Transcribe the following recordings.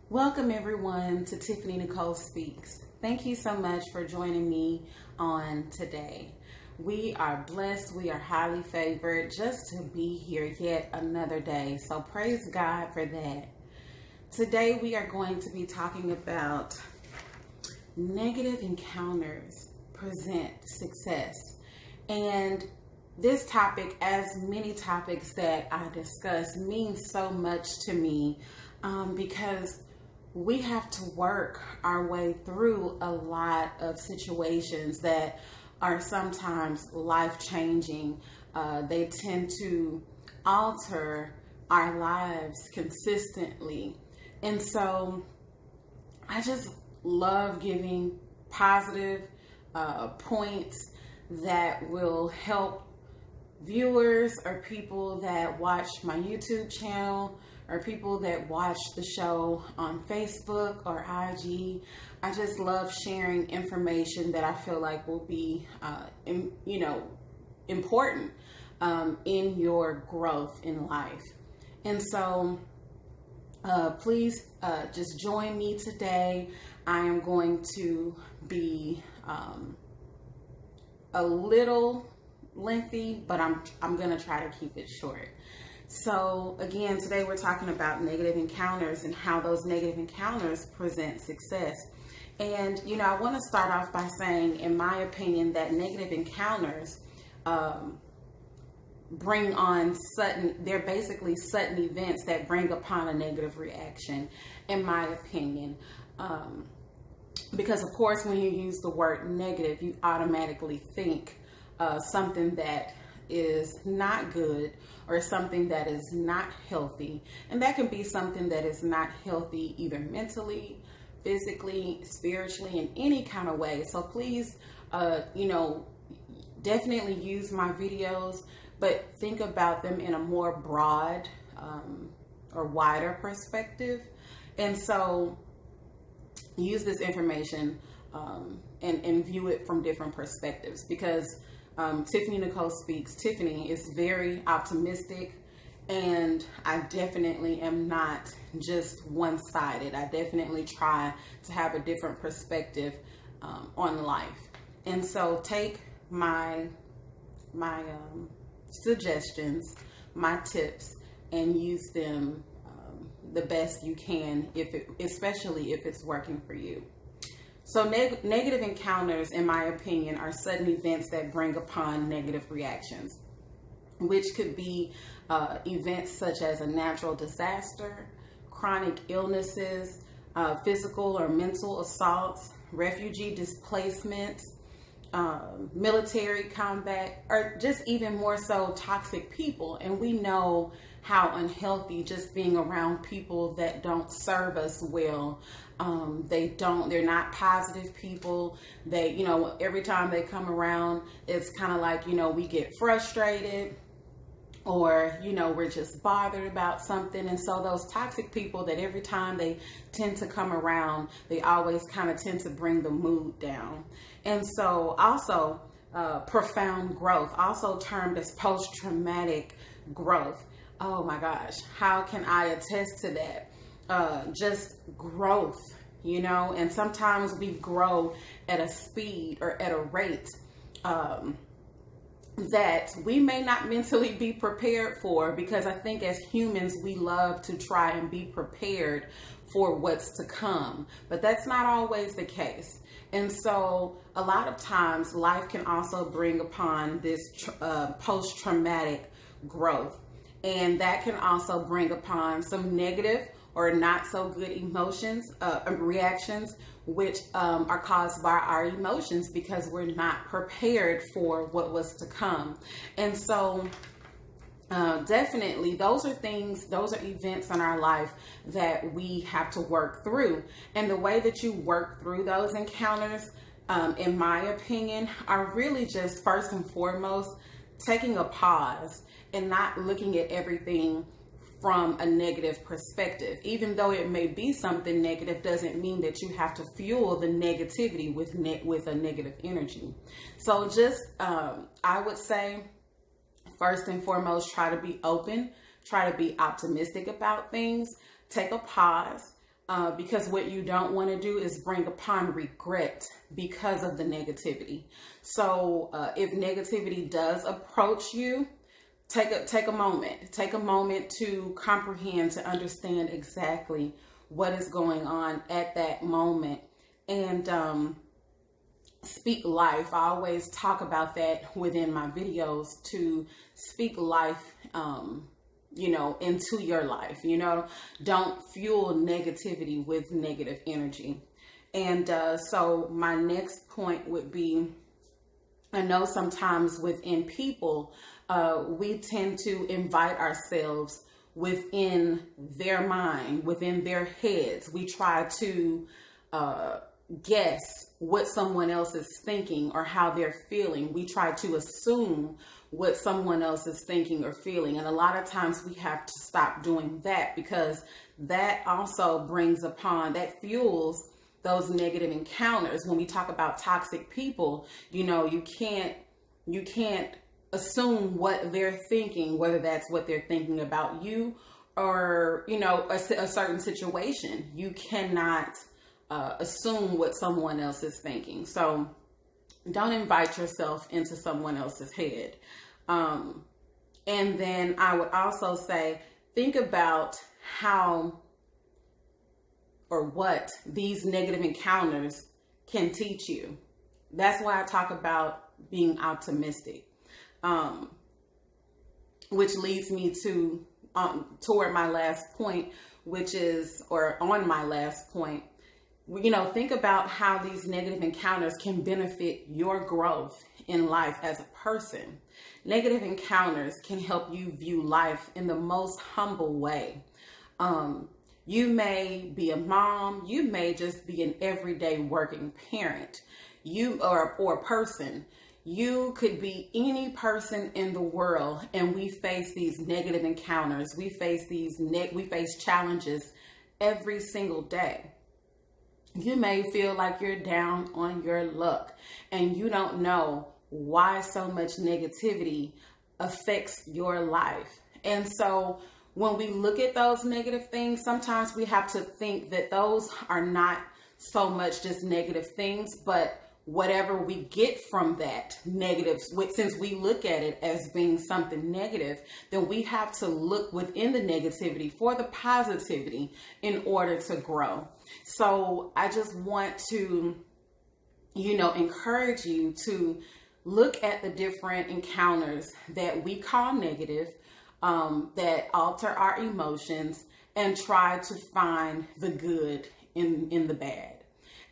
Welcome everyone to Tiffany Nichole Speaks. Thank you so much for joining me on today. We are blessed, we are highly favored just to be here yet another day. So praise God for that. Today we are going to be talking about negative encounters present success. And this topic, as many topics that I discuss, means so much to me because we have to work our way through a lot of situations that are sometimes life-changing. They tend to alter our lives consistently. And so I just love giving positive points that will help viewers or people that watch my YouTube channel or people that watch the show on Facebook or IG. I just love sharing information that I feel like will be, important in your growth in life. And so please just join me today. I am going to be a little lengthy, but I'm going to try to keep it short. So again, today we're talking about negative encounters and how those negative encounters present success. And, I want to start off by saying, in my opinion, that negative encounters bring on they're basically sudden events that bring upon a negative reaction, in my opinion. Because of course, when you use the word negative, you automatically think something that is not good or something that is not healthy. And that can be something that is not healthy either mentally, physically, spiritually, in any kind of way. So please, definitely use my videos, but think about them in a more broad or wider perspective. And so use this information and view it from different perspectives, because Tiffany Nichole Speaks. Tiffany is very optimistic, and I definitely am not just one-sided. I definitely try to have a different perspective on life. And so take my suggestions, my tips, and use them the best you can, especially if it's working for you. So negative encounters, in my opinion, are sudden events that bring upon negative reactions, which could be events such as a natural disaster, chronic illnesses, physical or mental assaults, refugee displacements, military combat, or just even more so toxic people. And we know how unhealthy just being around people that don't serve us well. They're not positive people. They, every time they come around, it's kind of like, we get frustrated, or, we're just bothered about something. And so those toxic people that every time they tend to come around, they always kind of tend to bring the mood down. And so also profound growth, also termed as post-traumatic growth. Oh my gosh, how can I attest to that? Just growth, and sometimes we grow at a speed or at a rate that we may not mentally be prepared for, because I think as humans, we love to try and be prepared for what's to come, but that's not always the case. And so a lot of times life can also bring upon this post-traumatic growth. And that can also bring upon some negative or not so good emotions, reactions, which are caused by our emotions because we're not prepared for what was to come. And so definitely those are events in our life that we have to work through. And the way that you work through those encounters, in my opinion, are really just first and foremost taking a pause and not looking at everything from a negative perspective. Even though it may be something negative, doesn't mean that you have to fuel the negativity with a negative energy. So just, I would say, first and foremost, try to be open, try to be optimistic about things, take a pause, because what you don't want to do is bring upon regret because of the negativity. So if negativity does approach you, take a moment to comprehend, to understand exactly what is going on at that moment, and speak life. I always talk about that within my videos, to speak life, into your life. Don't fuel negativity with negative energy. And so my next point would be, I know sometimes within people, we tend to invite ourselves within their mind, within their heads. We try to guess what someone else is thinking or how they're feeling. We try to assume what someone else is thinking or feeling. And a lot of times we have to stop doing that, because that also that fuels those negative encounters. When we talk about toxic people, you can't assume what they're thinking, whether that's what they're thinking about you or, a certain situation. You cannot assume what someone else is thinking. So don't invite yourself into someone else's head. And then I would also say, think about how or what these negative encounters can teach you. That's why I talk about being optimistic, which leads me to toward my last point, on my last point. Think about how these negative encounters can benefit your growth in life as a person. Negative encounters can help you view life in the most humble way. You may be a mom, you may just be an everyday working parent, or a person. You could be any person in the world, and we face these negative encounters. We face challenges every single day. You may feel like you're down on your luck and you don't know why so much negativity affects your life. And so when we look at those negative things, sometimes we have to think that those are not so much just negative things, but whatever we get from that negative, since we look at it as being something negative, then we have to look within the negativity for the positivity in order to grow. So I just want to, encourage you to look at the different encounters that we call negative, that alter our emotions, and try to find the good in the bad.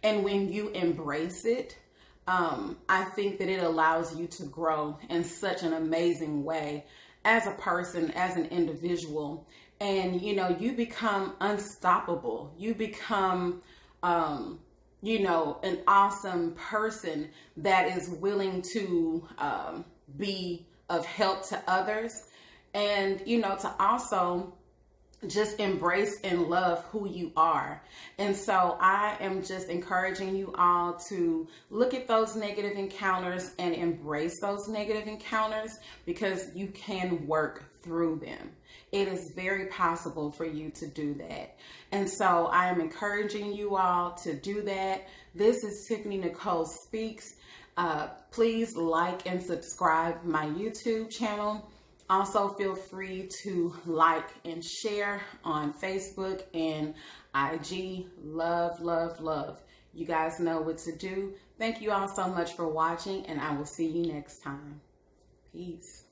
And when you embrace it, I think that it allows you to grow in such an amazing way as a person, as an individual. And, you become unstoppable. You become, an awesome person that is willing to be of help to others. And, to also just embrace and love who you are. And so I am just encouraging you all to look at those negative encounters and embrace those negative encounters, because you can work through them. It is very possible for you to do that. And so I am encouraging you all to do that. This is Tiffany Nichole Speaks. Please like and subscribe my YouTube channel. Also, feel free to like and share on Facebook and IG. Love, love, love. You guys know what to do. Thank you all so much for watching, and I will see you next time. Peace.